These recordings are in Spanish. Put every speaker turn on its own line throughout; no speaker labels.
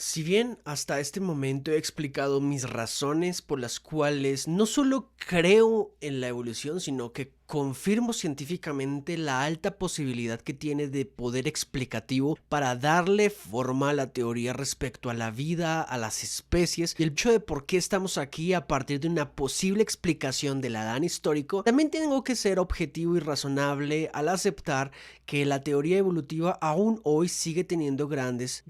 Si bien hasta este momento he explicado mis razones por las cuales no solo creo en la evolución, sino que confirmo científicamente la alta posibilidad que tiene de poder explicativo para darle forma a la teoría respecto a la vida, a las especies y el hecho de por qué estamos aquí a partir de una posible explicación del Adán histórico, también tengo que ser objetivo y razonable al aceptar que la teoría evolutiva aún hoy sigue teniendo grandes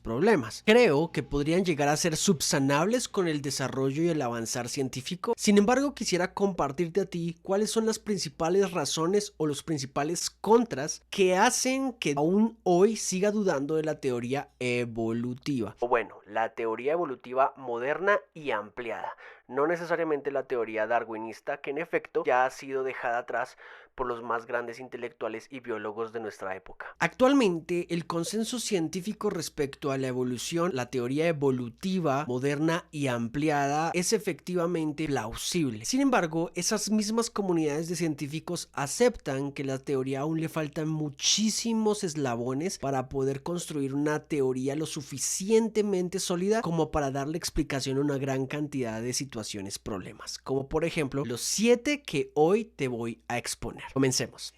problemas. Creo que podrían llegar a ser subsanables con el desarrollo y el avanzar científico. Sin embargo, quisiera compartirte a ti cuáles son las principales razones o los principales contras que hacen que aún hoy siga dudando de la teoría evolutiva. O bueno, la teoría evolutiva moderna y ampliada. No necesariamente la teoría darwinista, que en efecto ya ha sido dejada atrás por los más grandes intelectuales y biólogos de nuestra época. Actualmente, el consenso científico respecto a la evolución, la teoría evolutiva moderna y ampliada, es efectivamente plausible. Sin embargo, esas mismas comunidades de científicos aceptan que la teoría aún le faltan muchísimos eslabones para poder construir una teoría lo suficientemente sólida como para darle explicación a una gran cantidad de situaciones, problemas, como por ejemplo los 7 que hoy te voy a exponer. Comencemos.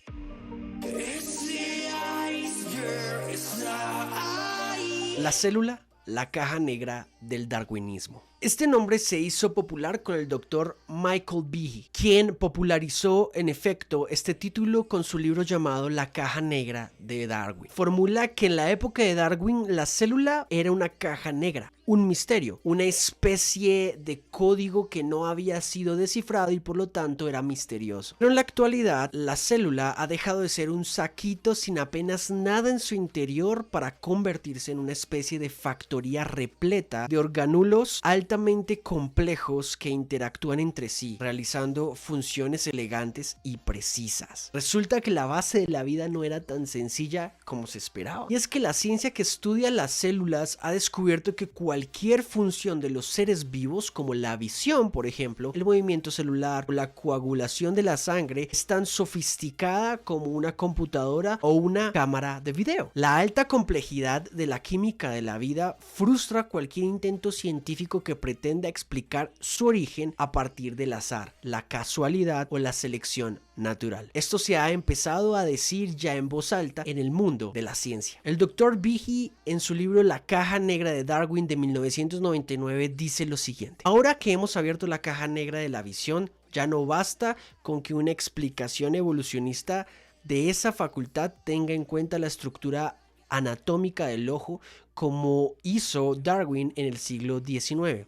La célula, la caja negra del darwinismo. Este nombre se hizo popular con el doctor Michael Behe, quien popularizó en efecto este título con su libro llamado La caja negra de Darwin. Formula que en la época de Darwin la célula era una caja negra, un misterio, una especie de código que no había sido descifrado y por lo tanto era misterioso. Pero en la actualidad la célula ha dejado de ser un saquito sin apenas nada en su interior para convertirse en una especie de factoría repleta de organulos altamente complejos que interactúan entre sí, realizando funciones elegantes y precisas. Resulta que la base de la vida no era tan sencilla como se esperaba. Y es que la ciencia que estudia las células ha descubierto que cualquier función de los seres vivos, como la visión, por ejemplo, el movimiento celular o la coagulación de la sangre, es tan sofisticada como una computadora o una cámara de video. La alta complejidad de la química de la vida frustra cualquier intento científico que pretenda explicar su origen a partir del azar, la casualidad o la selección natural. Esto se ha empezado a decir ya en voz alta en el mundo de la ciencia. El Dr. Behe, en su libro La caja negra de Darwin de 1999, dice lo siguiente: ahora que hemos abierto la caja negra de la visión, ya no basta con que una explicación evolucionista de esa facultad tenga en cuenta la estructura anatómica del ojo como hizo Darwin en el siglo XIX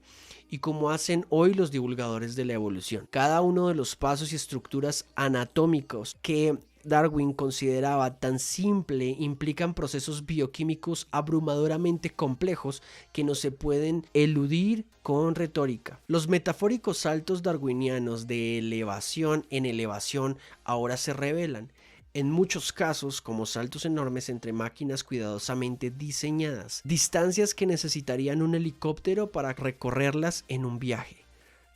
y como hacen hoy los divulgadores de la evolución. Cada uno de los pasos y estructuras anatómicos que Darwin consideraba tan simple implican procesos bioquímicos abrumadoramente complejos que no se pueden eludir con retórica. Los metafóricos saltos darwinianos de elevación en elevación ahora se revelan, en muchos casos como saltos enormes entre máquinas cuidadosamente diseñadas, distancias que necesitarían un helicóptero para recorrerlas en un viaje.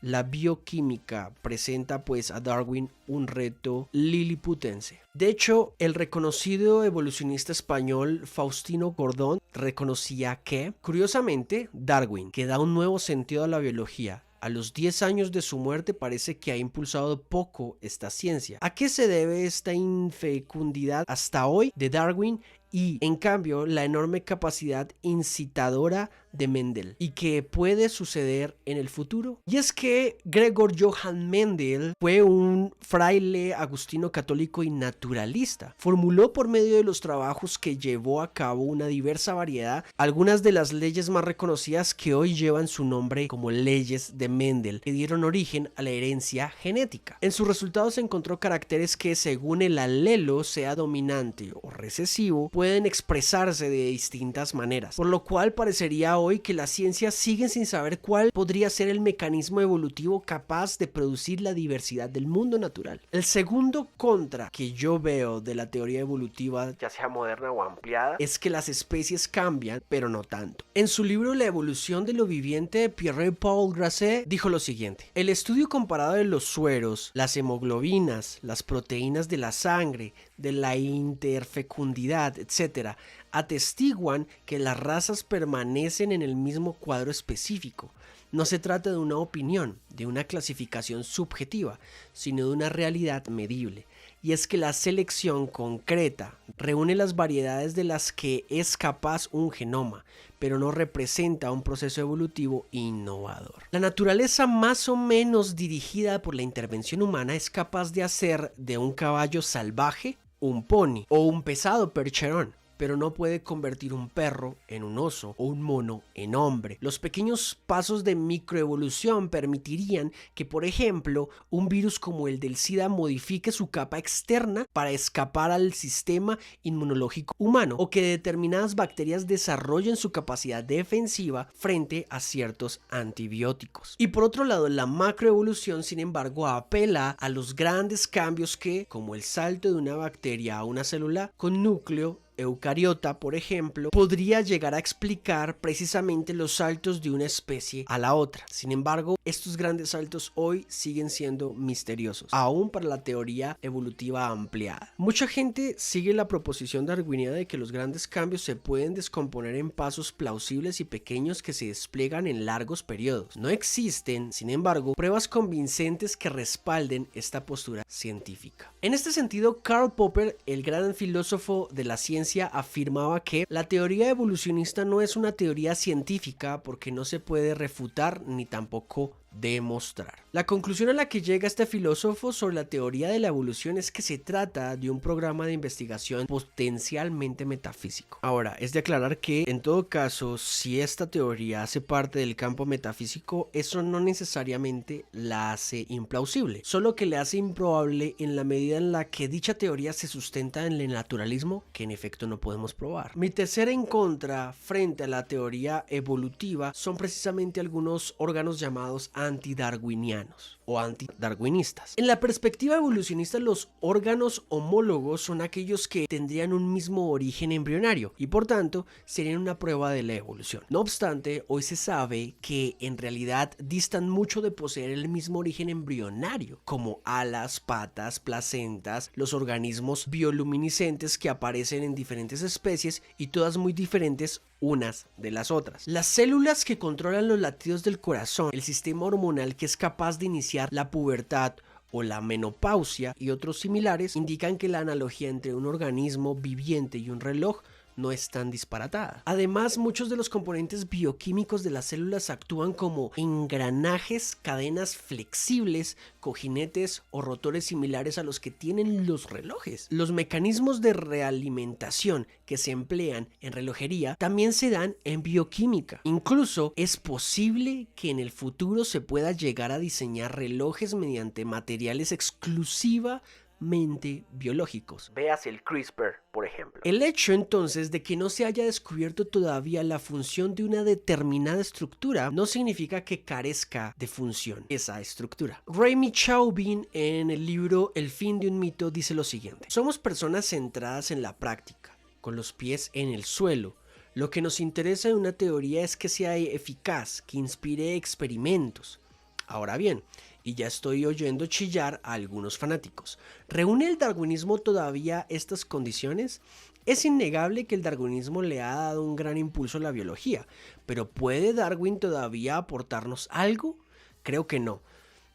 La bioquímica presenta pues a Darwin un reto liliputense. De hecho, el reconocido evolucionista español Faustino Gordón reconocía que, curiosamente, Darwin, que da un nuevo sentido a la biología, a los 10 años de su muerte parece que ha impulsado poco esta ciencia. ¿A qué se debe esta infecundidad hasta hoy de Darwin y, en cambio, la enorme capacidad incitadora de Mendel? ¿Y qué puede suceder en el futuro? Y es que Gregor Johann Mendel fue un fraile agustino católico y naturalista. Formuló por medio de los trabajos que llevó a cabo una diversa variedad, algunas de las leyes más reconocidas que hoy llevan su nombre como leyes de Mendel, que dieron origen a la herencia genética. En sus resultados encontró caracteres que, según el alelo sea dominante o recesivo, pueden expresarse de distintas maneras, por lo cual parecería hoy que la ciencia sigue sin saber cuál podría ser el mecanismo evolutivo capaz de producir la diversidad del mundo natural. El segundo contra que yo veo de la teoría evolutiva, ya sea moderna o ampliada, es que las especies cambian, pero no tanto. En su libro La evolución de lo viviente, Pierre-Paul Grassé dijo lo siguiente: el estudio comparado de los sueros, las hemoglobinas, las proteínas de la sangre, de la interfecundidad, etc., atestiguan que las razas permanecen en el mismo cuadro específico. No se trata de una opinión, de una clasificación subjetiva, sino de una realidad medible. Y es que la selección concreta reúne las variedades de las que es capaz un genoma, pero no representa un proceso evolutivo innovador. La naturaleza más o menos dirigida por la intervención humana es capaz de hacer de un caballo salvaje un pony o un pesado percherón, pero no puede convertir un perro en un oso o un mono en hombre. Los pequeños pasos de microevolución permitirían que, por ejemplo, un virus como el del SIDA modifique su capa externa para escapar al sistema inmunológico humano, o que determinadas bacterias desarrollen su capacidad defensiva frente a ciertos antibióticos. Y por otro lado, la macroevolución, sin embargo, apela a los grandes cambios que, como el salto de una bacteria a una célula con núcleo eucariota, por ejemplo, podría llegar a explicar precisamente los saltos de una especie a la otra. Sin embargo, estos grandes saltos hoy siguen siendo misteriosos, aún para la teoría evolutiva ampliada. Mucha gente sigue la proposición darwiniana de que los grandes cambios se pueden descomponer en pasos plausibles y pequeños que se despliegan en largos periodos. No existen, sin embargo, pruebas convincentes que respalden esta postura científica. En este sentido, Karl Popper, el gran filósofo de la ciencia, afirmaba que la teoría evolucionista no es una teoría científica porque no se puede refutar ni tampoco demostrar. La conclusión a la que llega este filósofo sobre la teoría de la evolución es que se trata de un programa de investigación potencialmente metafísico. Ahora, es de aclarar que en todo caso, si esta teoría hace parte del campo metafísico, eso no necesariamente la hace implausible, solo que le hace improbable en la medida en la que dicha teoría se sustenta en el naturalismo, que en efecto no podemos probar. Mi tercera en contra frente a la teoría evolutiva son precisamente algunos órganos llamados antidarwinianos o antidarwinistas. En la perspectiva evolucionista, los órganos homólogos son aquellos que tendrían un mismo origen embrionario y por tanto serían una prueba de la evolución. No obstante, hoy se sabe que en realidad distan mucho de poseer el mismo origen embrionario, como alas, patas, placentas, los organismos bioluminiscentes que aparecen en diferentes especies y todas muy diferentes unas de las otras. Las células que controlan los latidos del corazón, el sistema hormonal que es capaz de iniciar la pubertad o la menopausia y otros similares indican que la analogía entre un organismo viviente y un reloj no es tan disparatada. Además, muchos de los componentes bioquímicos de las células actúan como engranajes, cadenas flexibles, cojinetes o rotores similares a los que tienen los relojes. Los mecanismos de realimentación que se emplean en relojería también se dan en bioquímica. Incluso es posible que en el futuro se pueda llegar a diseñar relojes mediante materiales exclusivamente biológicos. Véase el CRISPR, por ejemplo. El hecho entonces de que no se haya descubierto todavía la función de una determinada estructura no significa que carezca de función esa estructura. Remy Chauvin, en el libro El fin de un mito, dice lo siguiente: somos personas centradas en la práctica, con los pies en el suelo. Lo que nos interesa en una teoría es que sea eficaz, que inspire experimentos. Ahora bien, y ya estoy oyendo chillar a algunos fanáticos, ¿reúne el darwinismo todavía estas condiciones? Es innegable que el darwinismo le ha dado un gran impulso a la biología, pero ¿puede Darwin todavía aportarnos algo? Creo que no.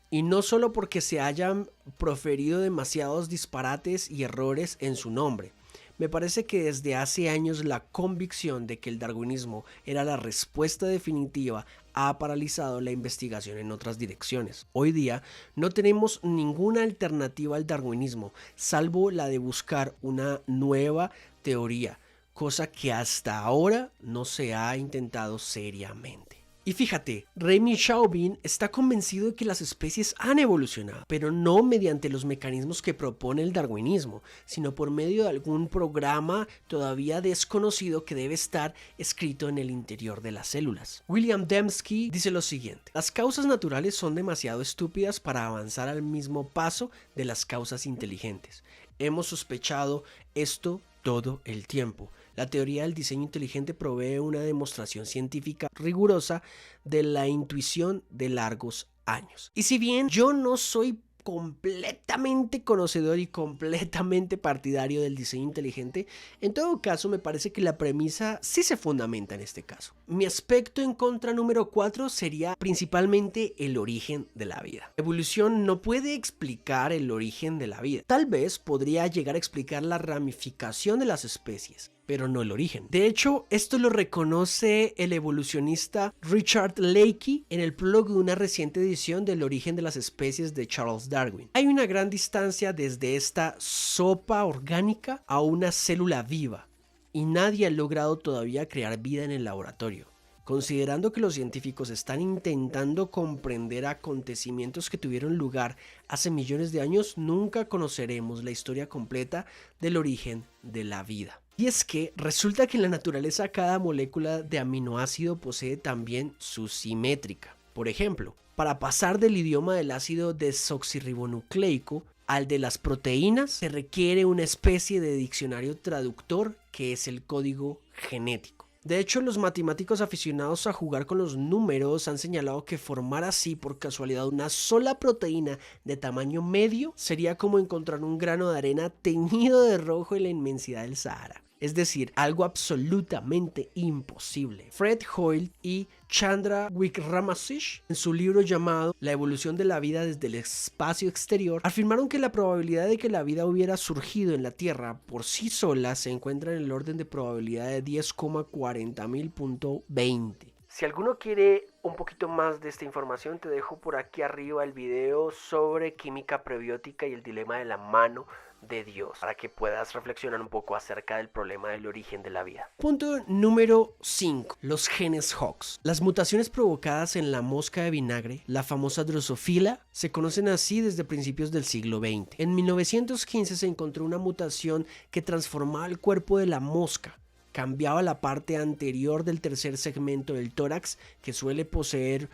Y no solo porque se hayan proferido demasiados disparates y errores en su nombre. Me parece que desde hace años la convicción de que el darwinismo era la respuesta definitiva ha paralizado la investigación en otras direcciones. Hoy día no tenemos ninguna alternativa al darwinismo, salvo la de buscar una nueva teoría, cosa que hasta ahora no se ha intentado seriamente. Y fíjate, Remy Chauvin está convencido de que las especies han evolucionado, pero no mediante los mecanismos que propone el darwinismo, sino por medio de algún programa todavía desconocido que debe estar escrito en el interior de las células. William Dembski dice lo siguiente: las causas naturales son demasiado estúpidas para avanzar al mismo paso de las causas inteligentes. Hemos sospechado esto todo el tiempo. La teoría del diseño inteligente provee una demostración científica rigurosa de la intuición de largos años. Y si bien yo no soy completamente conocedor y completamente partidario del diseño inteligente, en todo caso me parece que la premisa sí se fundamenta en este caso. Mi aspecto en contra número 4 sería principalmente el origen de la vida. La evolución no puede explicar el origen de la vida. Tal vez podría llegar a explicar la ramificación de las especies, pero no el origen. De hecho, esto lo reconoce el evolucionista Richard Leakey en el prólogo de una reciente edición del origen de las especies de Charles Darwin. Hay una gran distancia desde esta sopa orgánica a una célula viva, y nadie ha logrado todavía crear vida en el laboratorio. Considerando que los científicos están intentando comprender acontecimientos que tuvieron lugar hace millones de años, nunca conoceremos la historia completa del origen de la vida. Y es que resulta que en la naturaleza cada molécula de aminoácido posee también su simétrica. Por ejemplo, para pasar del idioma del ácido desoxirribonucleico al de las proteínas se requiere una especie de diccionario traductor que es el código genético. De hecho, los matemáticos aficionados a jugar con los números han señalado que formar así por casualidad una sola proteína de tamaño medio sería como encontrar un grano de arena teñido de rojo en la inmensidad del Sahara. Es decir, algo absolutamente imposible. Fred Hoyle y Chandra Wickramasinghe, en su libro llamado La evolución de la vida desde el espacio exterior, afirmaron que la probabilidad de que la vida hubiera surgido en la Tierra por sí sola se encuentra en el orden de probabilidad de 10,40.000.20. Si alguno quiere un poquito más de esta información, te dejo por aquí arriba el video sobre química prebiótica y el dilema de la mano de Dios, para que puedas reflexionar un poco acerca del problema del origen de la vida. Punto número 5. Los genes Hox. Las mutaciones provocadas en la mosca de vinagre, la famosa Drosophila, se conocen así desde principios del siglo XX. En 1915 se encontró una mutación que transformaba el cuerpo de la mosca. Cambiaba la parte anterior del tercer segmento del tórax, que suele poseer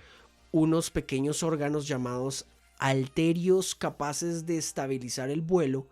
unos pequeños órganos llamados halterios capaces de estabilizar el vuelo,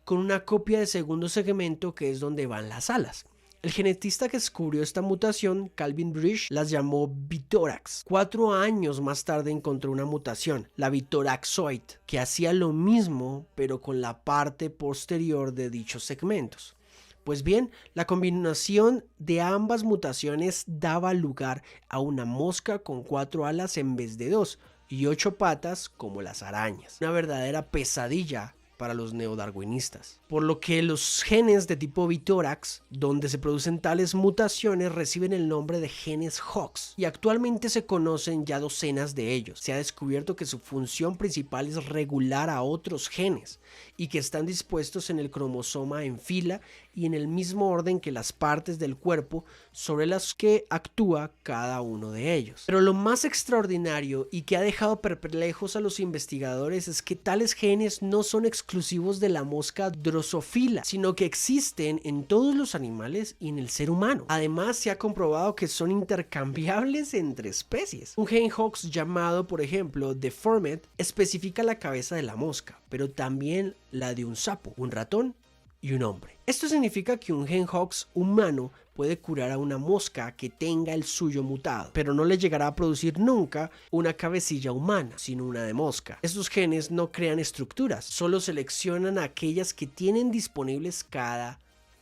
con una copia de segundo segmento que es donde van las alas. El genetista que descubrió esta mutación, Calvin Bridge, las llamó bitórax. 4 años más tarde encontró una mutación, la bitóraxoid, que hacía lo mismo pero con la parte posterior de dichos segmentos. Pues bien, la combinación de ambas mutaciones daba lugar a una mosca con 4 alas en vez de 2 y 8 patas como las arañas. Una verdadera pesadilla para los neodarwinistas. Por lo que los genes de tipo bitórax, donde se producen tales mutaciones, reciben el nombre de genes Hox y actualmente se conocen ya docenas de ellos. Se ha descubierto que su función principal es regular a otros genes y que están dispuestos en el cromosoma en fila y en el mismo orden que las partes del cuerpo sobre las que actúa cada uno de ellos. Pero lo más extraordinario y que ha dejado perplejos a los investigadores es que tales genes no son exclusivos de la mosca Drosophila, sino que existen en todos los animales y en el ser humano. Además, se ha comprobado que son intercambiables entre especies. Un gen Hox llamado, por ejemplo, Deformed, especifica la cabeza de la mosca, pero también la de un sapo, un ratón y un hombre. Esto significa que un gen Hox humano puede curar a una mosca que tenga el suyo mutado, pero no le llegará a producir nunca una cabecilla humana, sino una de mosca. Estos genes no crean estructuras, solo seleccionan aquellas que tienen disponibles cada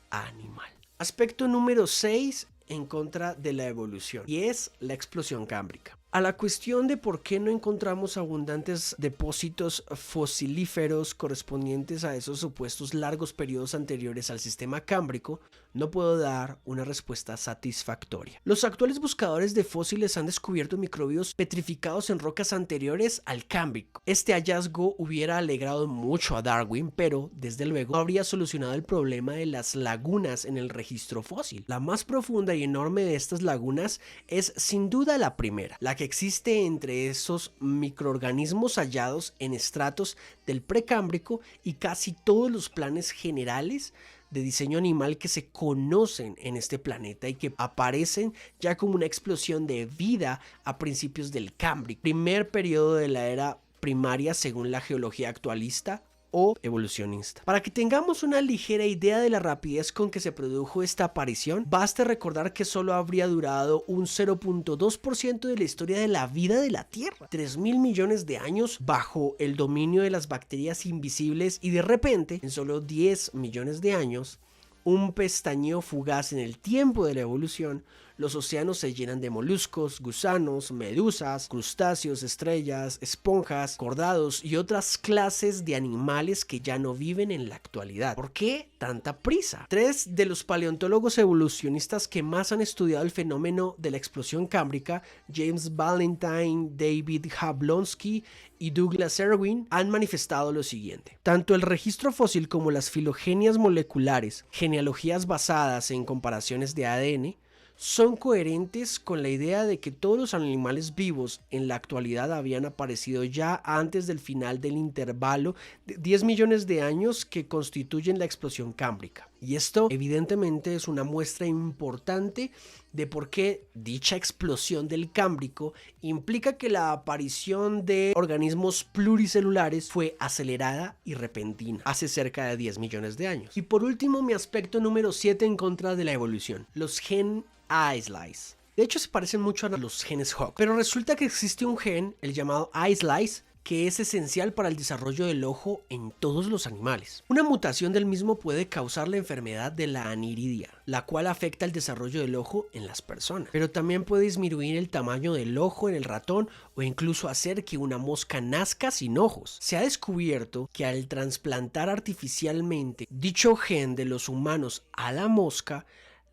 animal. Aspecto número 6 en contra de la evolución, y es la explosión cámbrica. A la cuestión de por qué no encontramos abundantes depósitos fosilíferos correspondientes a esos supuestos largos periodos anteriores al sistema cámbrico, no puedo dar una respuesta satisfactoria. Los actuales buscadores de fósiles han descubierto microbios petrificados en rocas anteriores al cámbrico. Este hallazgo hubiera alegrado mucho a Darwin, pero desde luego no habría solucionado el problema de las lagunas en el registro fósil. La más profunda y enorme de estas lagunas es sin duda la primera, la que existe entre esos microorganismos hallados en estratos del precámbrico y casi todos los planes generales de diseño animal que se conocen en este planeta y que aparecen ya como una explosión de vida a principios del Cámbrico, primer periodo de la era primaria según la geología actualista, o evolucionista. Para que tengamos una ligera idea de la rapidez con que se produjo esta aparición, basta recordar que solo habría durado un 0.2% de la historia de la vida de la Tierra. 3.000 millones de años bajo el dominio de las bacterias invisibles y de repente, en solo 10 millones de años, un pestañeo fugaz en el tiempo de la evolución, los océanos se llenan de moluscos, gusanos, medusas, crustáceos, estrellas, esponjas, cordados y otras clases de animales que ya no viven en la actualidad. ¿Por qué tanta prisa? 3 de los paleontólogos evolucionistas que más han estudiado el fenómeno de la explosión cámbrica, James Valentine, David Jablonski y Douglas Irwin, han manifestado lo siguiente. Tanto el registro fósil como las filogenias moleculares, genealogías basadas en comparaciones de ADN, son coherentes con la idea de que todos los animales vivos en la actualidad habían aparecido ya antes del final del intervalo de 10 millones de años que constituyen la explosión cámbrica. Y esto evidentemente es una muestra importante de por qué dicha explosión del Cámbrico implica que la aparición de organismos pluricelulares fue acelerada y repentina hace cerca de 10 millones de años. Y por último, mi aspecto número 7 en contra de la evolución, los gen I-Slice. De hecho, se parecen mucho a los genes Hox, pero resulta que existe un gen, el llamado I-Slice, que es esencial para el desarrollo del ojo en todos los animales. Una mutación del mismo puede causar la enfermedad de la aniridia, la cual afecta el desarrollo del ojo en las personas, pero también puede disminuir el tamaño del ojo en el ratón o incluso hacer que una mosca nazca sin ojos. Se ha descubierto que al trasplantar artificialmente dicho gen de los humanos a la mosca,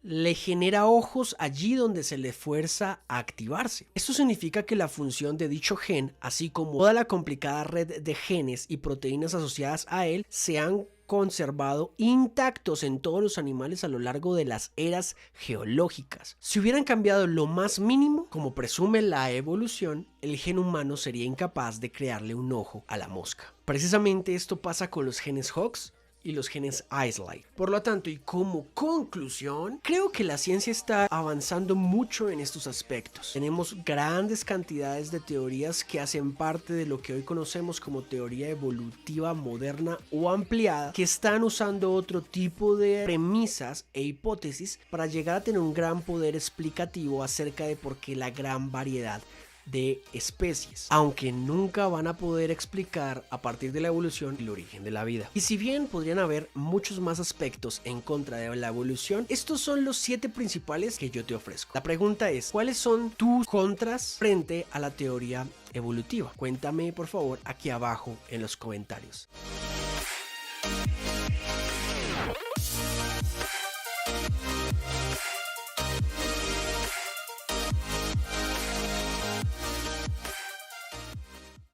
le genera ojos allí donde se le fuerza a activarse. Esto significa que la función de dicho gen, así como toda la complicada red de genes y proteínas asociadas a él, se han conservado intactos en todos los animales a lo largo de las eras geológicas. Si hubieran cambiado lo más mínimo, como presume la evolución, el gen humano sería incapaz de crearle un ojo a la mosca. Precisamente esto pasa con los genes Hox y los genes I-Slice. Por lo tanto, y como conclusión, creo que la ciencia está avanzando mucho en estos aspectos. Tenemos grandes cantidades de teorías que hacen parte de lo que hoy conocemos como teoría evolutiva moderna o ampliada, que están usando otro tipo de premisas e hipótesis para llegar a tener un gran poder explicativo acerca de por qué la gran variedad de especies, aunque nunca van a poder explicar a partir de la evolución el origen de la vida. Y si bien podrían haber muchos más aspectos en contra de la evolución, estos son los 7 principales que yo te ofrezco. La pregunta es, ¿cuáles son tus contras frente a la teoría evolutiva? Cuéntame por favor aquí abajo en los comentarios.